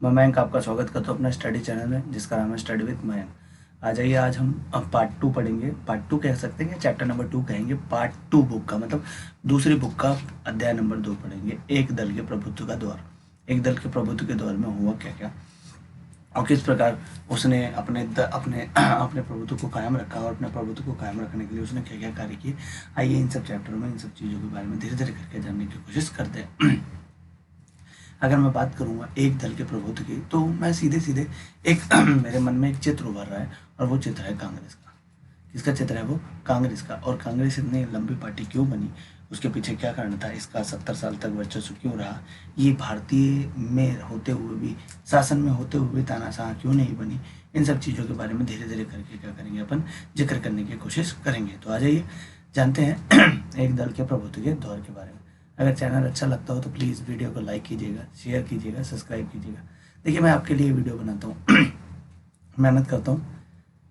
मैं मयंक आपका स्वागत करता हूँ अपने स्टडी चैनल में जिसका नाम है स्टडी विद मयंक। आ जाइए, आज हम अब पार्ट 2 पढ़ेंगे। पार्ट 2 कह सकते हैं, चैप्टर नंबर 2 कहेंगे। पार्ट 2 बुक का मतलब दूसरी बुक का अध्याय नंबर 2 पढ़ेंगे। एक दल के प्रभुत्व का दौर। एक दल के प्रभुत्व के दौर में हुआ क्या क्या और किस प्रकार उसने अपने प्रभुत्व को कायम रखा और अपने प्रभुत्व को कायम रखने के लिए उसने क्या क्या कार्य किए। आइए इन सब चैप्टरों में इन सब चीज़ों के बारे में धीरे धीरे करके जानने की कोशिश करते हैं। अगर मैं बात करूंगा एक दल के प्रभुत्व की, तो मैं सीधे सीधे एक मेरे मन में एक चित्र उभर रहा है और वो चित्र है कांग्रेस का। किसका चित्र है वो? कांग्रेस का। और कांग्रेस इतनी लंबी पार्टी क्यों बनी, उसके पीछे क्या कारण था, इसका 70 साल तक वर्चस्व क्यों रहा, ये भारतीय में होते हुए भी, शासन में होते हुए भी तानाशाह क्यों नहीं बनी, इन सब चीज़ों के बारे में धीरे धीरे करके क्या करेंगे, अपन जिक्र करने की कोशिश करेंगे। तो आ जाइए जानते हैं एक दल के प्रभुत्व के दौर के बारे में। अगर चैनल अच्छा लगता हो तो प्लीज़ वीडियो को लाइक कीजिएगा, शेयर कीजिएगा, सब्सक्राइब कीजिएगा। देखिए, मैं आपके लिए वीडियो बनाता हूँ, मेहनत करता हूँ,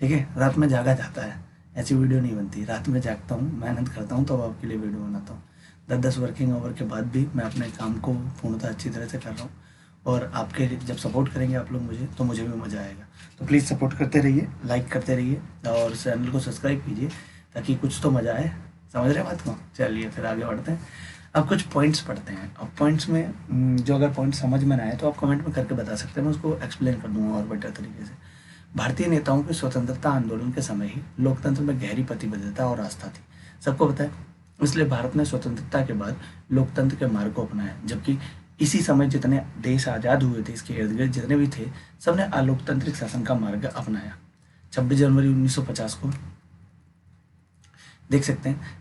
ठीक है। रात में जागा जाता है, ऐसी वीडियो नहीं बनती। रात में जागता हूँ, मेहनत करता हूँ, तो आपके लिए वीडियो बनाता हूँ। 10-10 वर्किंग आवर के बाद भी मैं अपने काम को पूर्णतः अच्छी तरह से कर रहा हूँ। और आपके जब सपोर्ट करेंगे आप लोग मुझे, तो मुझे भी मज़ा आएगा। तो प्लीज़ सपोर्ट करते रहिए, लाइक करते रहिए और चैनल को सब्सक्राइब कीजिए, ताकि कुछ तो मज़ा आए। समझ रहे बात को? चलिए फिर आगे बढ़ते हैं। अब कुछ पॉइंट्स पढ़ते हैं। अब पॉइंट्स में जो अगर पॉइंट समझ में ना आए तो आप कमेंट में करके बता सकते हैं, मैं उसको एक्सप्लेन कर दूंगा और बेटर तरीके से। भारतीय नेताओं के स्वतंत्रता आंदोलन के समय ही लोकतंत्र में गहरी प्रतिबद्धता और आस्था थी, सबको पता है। इसलिए भारत ने स्वतंत्रता के बाद लोकतंत्र के मार्ग को अपनाया, जबकि इसी समय जितने देश आज़ाद हुए थे, इसके इर्द गिर्द जितने भी थे, सबने अलोकतांत्रिक शासन का मार्ग अपनाया। 26 जनवरी 1950 को देख सकते हैं।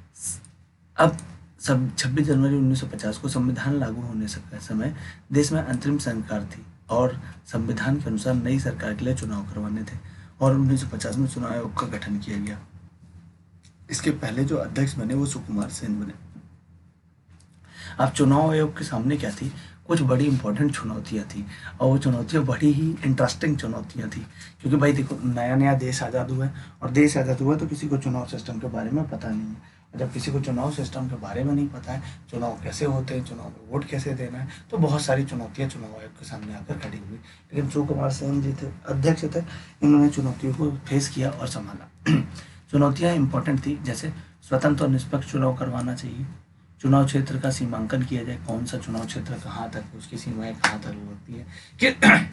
अब सब 26 जनवरी 1950 को संविधान लागू होने का समय देश में अंतरिम सरकार थी और संविधान के अनुसार नई सरकार के लिए चुनाव करवाने थे और 1950 में चुनाव आयोग का गठन किया गया। इसके पहले जो अध्यक्ष बने वो सुकुमार सेन बने। अब चुनाव आयोग के सामने क्या थी? कुछ बड़ी इंपॉर्टेंट चुनौतियां थी और वो चुनौतियां बड़ी ही इंटरेस्टिंग चुनौतियां थी, क्योंकि भाई देखो, नया नया देश आज़ाद हुआ है और देश आज़ाद हुआ तो किसी को चुनाव सिस्टम के बारे में पता नहीं है। और जब किसी को चुनाव सिस्टम के बारे में नहीं पता है, चुनाव कैसे होते हैं, चुनाव में वोट कैसे देना है, तो बहुत सारी चुनौतियां चुनाव आयोग के सामने आकर खड़ी हुई। लेकिन सुकुमार सेन जी थे, अध्यक्ष थे, इन्होंने चुनौतियों को फेस किया और संभाला। चुनौतियां इंपॉर्टेंट थी, जैसे स्वतंत्र और निष्पक्ष चुनाव करवाना चाहिए, चुनाव क्षेत्र का सीमांकन किया जाए, कौन सा चुनाव क्षेत्र कहाँ तक, उसकी सीमाएं कहाँ तक होती है,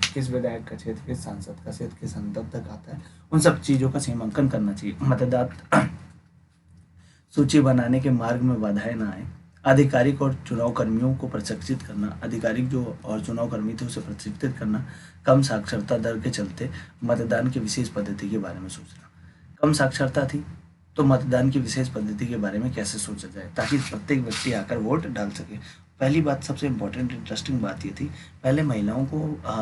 किस विधायक का क्षेत्र, किस सांसद का क्षेत्र किस अंतर तक आता है, उन सब चीज़ों का सीमांकन करना चाहिए। मतदाता सूची बनाने के मार्ग में बाधाएं ना आए। आधिकारिक और चुनाव कर्मियों को प्रशिक्षित करना, आधिकारिक जो और चुनाव कर्मी थे उसे प्रशिक्षित करना। कम साक्षरता दर के चलते मतदान की विशेष पद्धति के बारे में सोचना। कम साक्षरता थी तो मतदान की विशेष पद्धति के बारे में कैसे सोचा जाए ताकि प्रत्येक व्यक्ति आकर वोट डाल सके। पहली बात, सबसे इम्पोर्टेंट इंटरेस्टिंग बात ये थी, पहले महिलाओं को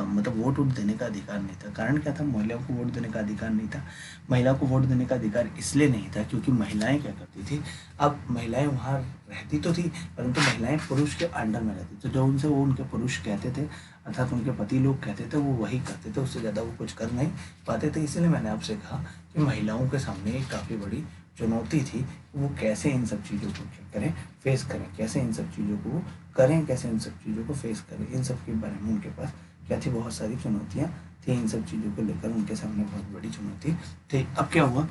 मतलब वोट देने का अधिकार नहीं था। कारण क्या था? महिलाओं को वोट देने का अधिकार नहीं था। महिलाओं को वोट देने का अधिकार इसलिए नहीं था क्योंकि महिलाएं क्या करती थी, अब महिलाएं वहाँ रहती तो थी, परंतु महिलाएं पुरुष के अंडर में रहती, तो जो उनसे वो उनके पुरुष कहते थे, अर्थात उनके पति लोग कहते थे, वो वही करते थे, उससे ज़्यादा वो कुछ कर नहीं पाते थे। इसलिए मैंने आपसे कहा कि महिलाओं के सामने एक काफ़ी बड़ी चुनौती थी, वो कैसे इन सब चीज़ों को क्या करें, फेस करें, कैसे इन सब चीज़ों को करें, कैसे इन सब चीज़ों को फेस करें। इन सब के बारे में उनके पास क्या थी, बहुत सारी चुनौतियाँ थी। इन सब चीज़ों को लेकर उनके सामने बहुत बड़ी चुनौती थी। अब क्या हुआ,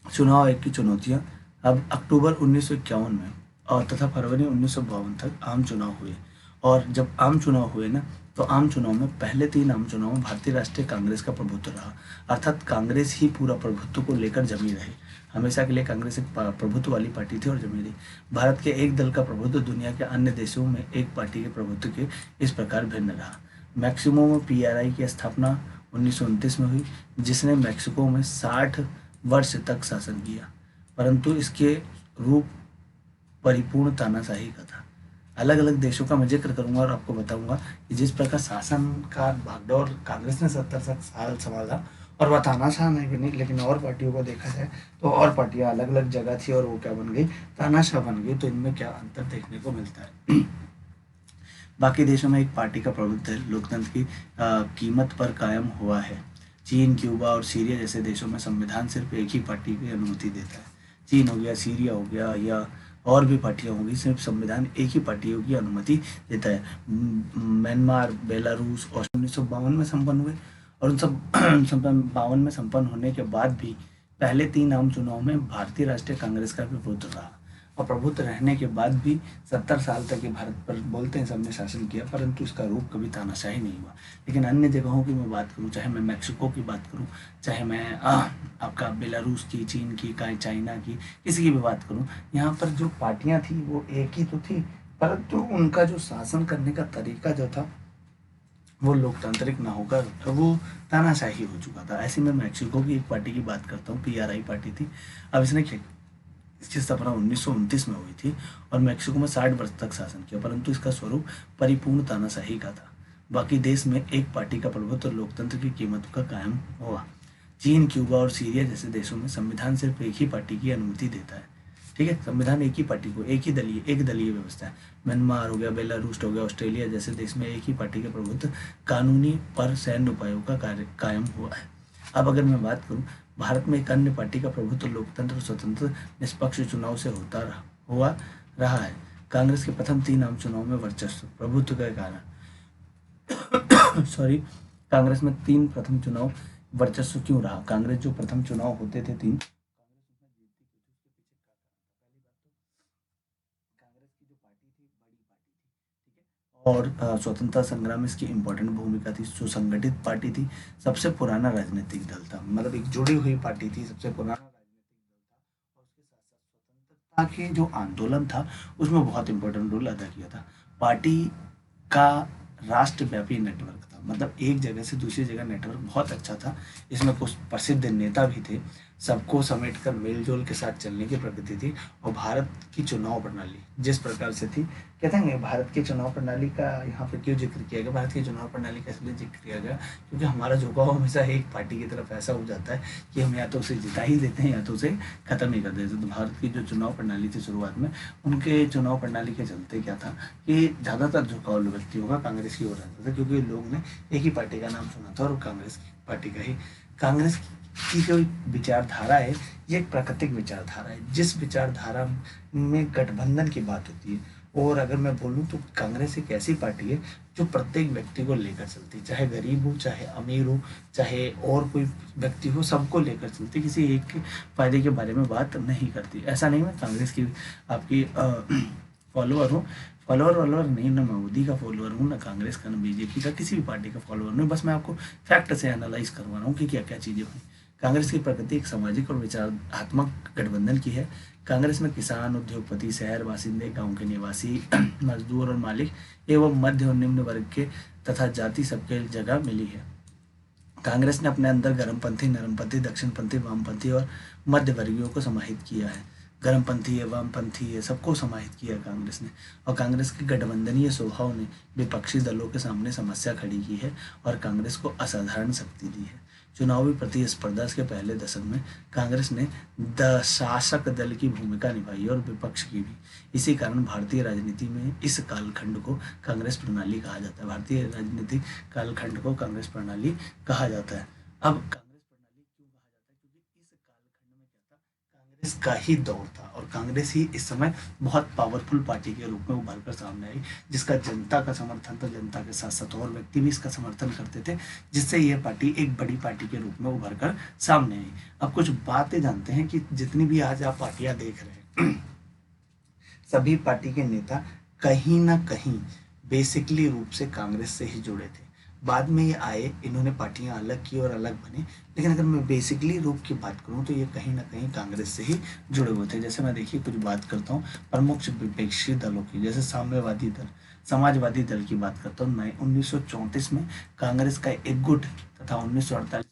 चुनाव आयोग की चुनौतियाँ। अब अक्टूबर 1951 में और तथा फरवरी 1952 तक आम चुनाव हुए, और जब आम चुनाव हुए ना, तो आम चुनाव में पहले 3 आम चुनाव में भारतीय राष्ट्रीय कांग्रेस का प्रभुत्व रहा, अर्थात कांग्रेस ही पूरा प्रभुत्व को लेकर जमी रही। हमेशा के लिए कांग्रेस एक प्रभुत्व वाली पार्टी थी और जमी रही। भारत के एक दल का प्रभुत्व दुनिया के अन्य देशों में एक पार्टी के प्रभुत्व के इस प्रकार भिन्न रहा। मैक्सिको में PRI की स्थापना 1929 में हुई, जिसने मैक्सिको में 60 वर्ष तक शासन किया, परंतु इसके रूप परिपूर्ण तानाशाही का था। अलग अलग देशों का मैं जिक्र करूंगा और आपको बताऊंगा कि जिस प्रकार शासन का भागदौड़ कांग्रेस ने 70 साल संभाला और वह तानाशाह नहीं बनी, लेकिन और पार्टियों को देखा जाए तो और पार्टियां अलग अलग जगह थी और वो क्या बन गई, तानाशाह बन गई। तो इनमें क्या अंतर देखने को मिलता है? बाकी देशों में एक पार्टी का प्रभुत्व है, लोकतंत्र की कीमत पर कायम हुआ है। चीन, क्यूबा और सीरिया जैसे देशों में संविधान सिर्फ एक ही पार्टी की अनुमति देता है। चीन हो गया, सीरिया हो गया, या और भी पार्टियां होंगी, सिर्फ संविधान एक ही पार्टियों की अनुमति देता है। म्यांमार, बेलारूस और 1952 में संपन्न हुए, और उन सब 1952 में संपन्न होने के बाद भी पहले 3 आम चुनाव में भारतीय राष्ट्रीय कांग्रेस का प्रभुत्व रहा, और प्रभुत्व रहने के बाद भी 70 साल तक ये भारत पर बोलते हैं सबने शासन किया, परंतु इसका रूप कभी तानाशाही नहीं हुआ। लेकिन अन्य जगहों की मैं बात करूँ, चाहे मैं मैक्सिको की बात करूँ, चाहे मैं आपका बेलारूस की, चीन की, चाइना की, किसी की भी बात करूँ, यहाँ पर जो पार्टियां थी वो एक ही तो थी, परंतु उनका जो शासन करने का तरीका जो था वो लोकतांत्रिक ना होकर वो तानाशाही हो चुका था। ऐसे में मैक्सिको की एक पार्टी की बात करता हूँ, PRI पार्टी थी। अब इसने इसकी स्थापना 1929 में हुई थी और मैक्सिको में 60 वर्ष तक शासन किया, परंतु इसका स्वरूप परिपूर्ण तानाशाही का था। बाकी देश में एक पार्टी का प्रभुत्व और लोकतंत्र की कीमत का कायम हुआ। चीन, क्यूबा और सीरिया जैसे देशों में संविधान सिर्फ एक ही पार्टी की अनुमति देता है। ठीक है, संविधान एक ही पार्टी को, एक दलीय व्यवस्था है। म्यांमार हो गया, बेलारूस हो गया, ऑस्ट्रेलिया जैसे देश में एक ही पार्टी के प्रभुत्व कानूनी पर सैन्य उपायों का कार्य कायम हुआ है। अब अगर मैं बात करूं, भारत में एक अन्य पार्टी का प्रभुत्व लोकतंत्र, स्वतंत्र, निष्पक्ष चुनाव से हुआ रहा है। कांग्रेस के प्रथम 3 आम चुनाव में वर्चस्व प्रभुत्व के कारण सॉरी कांग्रेस में 3 प्रथम चुनाव वर्चस्व क्यों रहा? कांग्रेस जो प्रथम चुनाव होते थे 3, और स्वतंत्रता संग्राम में इसकी इम्पोर्टेंट भूमिका थी। सुसंगठित पार्टी थी, सबसे पुराना राजनीतिक दल था, मतलब एक जुड़ी हुई पार्टी थी, सबसे पुराना राजनीतिक दल था, और उसके साथ साथ स्वतंत्रता के जो आंदोलन था उसमें बहुत इंपॉर्टेंट रोल अदा किया था। पार्टी का राष्ट्रव्यापी नेटवर्क था, मतलब एक जगह से दूसरी जगह नेटवर्क बहुत अच्छा था। इसमें कुछ प्रसिद्ध नेता भी थे, सबको समेटकर मेलजोल के साथ चलने की प्रकृति थी। और भारत की चुनाव प्रणाली जिस प्रकार से थी, कहते हैं भारत की चुनाव प्रणाली का यहाँ पर क्यों जिक्र किया गया? भारत की चुनाव प्रणाली का इसलिए जिक्र किया गया क्योंकि हमारा झुकाव हमेशा एक पार्टी की तरफ ऐसा हो जाता है कि हम या तो उसे जिता ही देते हैं या तो उसे खत्म ही कर देते हैं। तो भारत की जो चुनाव प्रणाली थी शुरुआत में, उनके चुनाव प्रणाली के चलते क्या था कि ज़्यादातर झुकाव व्यक्तियों का कांग्रेस की ओर रहता था, क्योंकि लोग ने एक ही पार्टी का नाम सुना था और कांग्रेस की पार्टी का ही। कांग्रेस की जो विचारधारा है ये एक प्राकृतिक विचारधारा है, जिस विचारधारा में गठबंधन की बात होती है। और अगर मैं बोलूँ तो कांग्रेस एक ऐसी पार्टी है जो प्रत्येक व्यक्ति को लेकर चलती है, चाहे गरीब हो, चाहे अमीर हो, चाहे और कोई व्यक्ति हो, सबको लेकर चलती, किसी एक के फायदे के बारे में बात नहीं करती। ऐसा नहीं मैं कांग्रेस की आपकी फॉलोअर हूँ, फॉलोअर नहीं, ना मोदी का फॉलोअर हूँ, ना कांग्रेस का, ना बीजेपी का, किसी भी पार्टी का फॉलोअर नहीं, बस मैं आपको फैक्ट से एनालाइज करवा रहा हूँ कि क्या क्या चीज़ें हुई। कांग्रेस की प्रकृति एक सामाजिक और विचारात्मक गठबंधन की है। कांग्रेस में किसान, उद्योगपति, शहर बासिंदे, गांव के निवासी, मजदूर और मालिक एवं मध्य और निम्न वर्ग के तथा जाति सबके जगह मिली है। कांग्रेस ने अपने अंदर गर्मपंथी, नरमपंथी, दक्षिणपंथी, वामपंथी और मध्य वर्गीयों को समाहित किया है। गर्मपंथी है, वामपंथी है, सबको समाहित किया कांग्रेस ने। और कांग्रेस के गठबंधनीय स्वभाव ने विपक्षी दलों के सामने समस्या खड़ी की है और कांग्रेस को असाधारण शक्ति दी है। चुनावी प्रतिस्पर्धा के पहले दशक में कांग्रेस ने शासक दल की भूमिका निभाई और विपक्ष की भी। इसी कारण भारतीय राजनीति में इस कालखंड को कांग्रेस प्रणाली कहा जाता है। भारतीय राजनीतिक कालखंड को कांग्रेस प्रणाली कहा जाता है। अब कांग्रेस प्रणाली क्यों कहा जाता है? क्योंकि इस कालखंड में क्या था, कांग्रेस का ही दौर था और कांग्रेस ही इस समय बहुत पावरफुल पार्टी के रूप में उभर कर सामने आई, जिसका जनता का समर्थन था। जनता के साथ साथ और व्यक्ति भी इसका समर्थन करते थे, जिससे यह पार्टी एक बड़ी पार्टी के रूप में उभर कर सामने आई। अब कुछ बातें जानते हैं कि जितनी भी आज आप पार्टियां देख रहे हैं सभी पार्टी के नेता कहीं ना कहीं बेसिकली रूप से कांग्रेस से ही जुड़े थे। बाद में ये आए, इन्होंने पार्टियां अलग की और अलग बने, लेकिन अगर मैं बेसिकली रूप की बात करूं तो ये कहीं ना कहीं कांग्रेस से ही जुड़े हुए थे। जैसे मैं देखिए कुछ बात करता हूँ प्रमुख विपक्षी दलों की, जैसे साम्यवादी दल, समाजवादी दल की बात करता हूँ। 1934 में कांग्रेस का एक गुट तथा 1948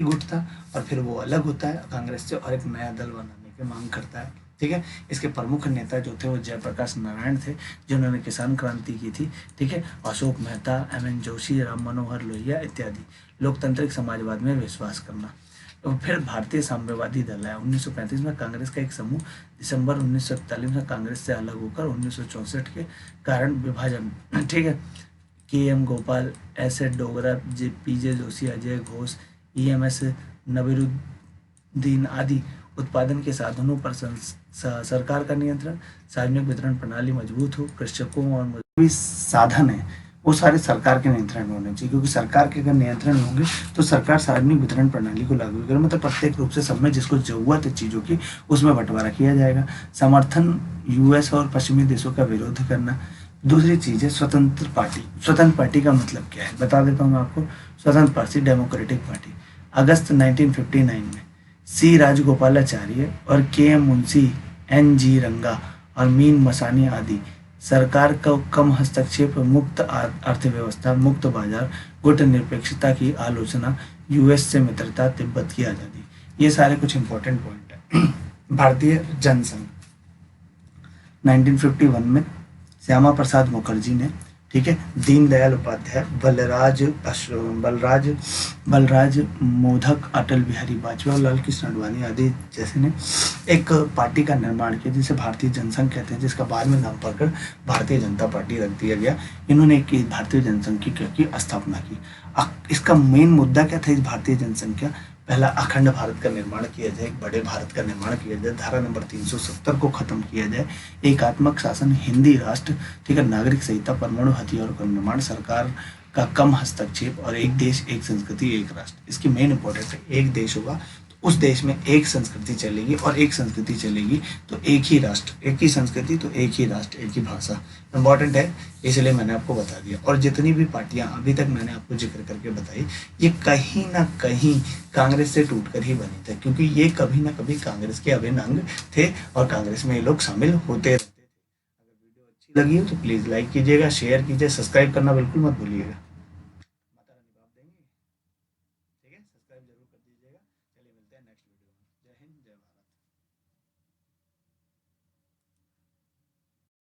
में गुट था और फिर वो अलग होता है कांग्रेस से और एक नया दल बनाने की मांग करता है। ठीक है, इसके प्रमुख नेता जो थे वो जयप्रकाश नारायण थे, जिन्होंने किसान क्रांति की थी। ठीक है, अशोक मेहता, MN जोशी, राम मनोहर लोहिया इत्यादि। लोकतांत्रिक समाजवाद में विश्वास करना। तो फिर भारतीय साम्यवादी दल है। 1935 में कांग्रेस का एक समूह दिसंबर 1941 में कांग्रेस से अलग होकर 1964 के कारण विभाजन, ठीक है, KM Gopal, SS Dogra, PJ Joshi, Ajay Ghosh, EMS दिन आदि उत्पादन के साधनों पर सरकार का नियंत्रण, सार्वजनिक वितरण प्रणाली मजबूत हो, कृषकों और भी साधन है वो सारे सरकार के नियंत्रण में होने चाहिए, क्योंकि सरकार के अगर नियंत्रण में होंगे तो सरकार सार्वजनिक वितरण प्रणाली को लागू करे, मतलब प्रत्येक रूप से सब में जिसको जरूरत है चीज़ों की उसमें बंटवारा किया जाएगा। समर्थन, यूएस और पश्चिमी देशों का विरोध करना। दूसरी चीज़ है स्वतंत्र पार्टी। स्वतंत्र पार्टी का मतलब क्या है बता देता हूँ मैं आपको। स्वतंत्र पार्टी डेमोक्रेटिक पार्टी अगस्त 1959 में सी राजगोपालाचार्य और के एम मुंशी, एन जी रंगा और मीन मसानी आदि सरकार का कम हस्तक्षेप, मुक्त अर्थव्यवस्था, मुक्त बाजार, गुटनिरपेक्षता की आलोचना, यूएस से मित्रता, तिब्बत की आज़ादी, ये सारे कुछ इंपॉर्टेंट पॉइंट है। भारतीय जनसंघ 1951 में श्यामा प्रसाद मुखर्जी ने, ठीक है, दीनदयाल उपाध्याय, बलराज मोदक, अटल बिहारी वाजपेयी और लाल कृष्ण आडवाणी आदि जैसे ने एक पार्टी का निर्माण किया जिसे भारतीय जनसंघ कहते हैं, जिसका बाद में नाम पढ़कर भारतीय जनता पार्टी रख दिया गया। इन्होंने एक भारतीय जनसंघ की स्थापना की। इसका मेन मुद्दा क्या था इस भारतीय जनसंघ का? पहला, अखंड भारत का निर्माण किया जाए, एक बड़े भारत का निर्माण किया जाए, धारा नंबर 370 को खत्म किया जाए, एकात्मक शासन, हिंदी राष्ट्र, ठीक है, नागरिक संहिता, परमाणु हथियारों का निर्माण, सरकार का कम हस्तक्षेप और एक देश एक संस्कृति एक राष्ट्र। इसकी मेन इंपॉर्टेंट है, एक देश होगा तो उस देश में एक संस्कृति चलेगी और एक संस्कृति चलेगी तो एक ही राष्ट्र, एक ही संस्कृति तो एक ही राष्ट्र, एक ही भाषा। इंपॉर्टेंट है, इसलिए मैंने आपको बता दिया। और जितनी भी पार्टियां अभी तक मैंने आपको जिक्र करके बताई, ये कहीं ना कहीं कांग्रेस से टूटकर ही बनी थे, क्योंकि ये कभी ना कभी कांग्रेस के अभिन्न अंग थे और कांग्रेस में ये लोग शामिल होते रहते थे। अगर वीडियो अच्छी लगी हो तो प्लीज़ लाइक कीजिएगा, शेयर कीजिए, सब्सक्राइब करना बिल्कुल मत भूलिएगा। माता रानी जवाब देंगी, ठीक है, सब्सक्राइब जरूर कर दीजिएगा। चलिए मिलते हैं नेक्स्ट वीडियो में। जय हिंद, जय भारत।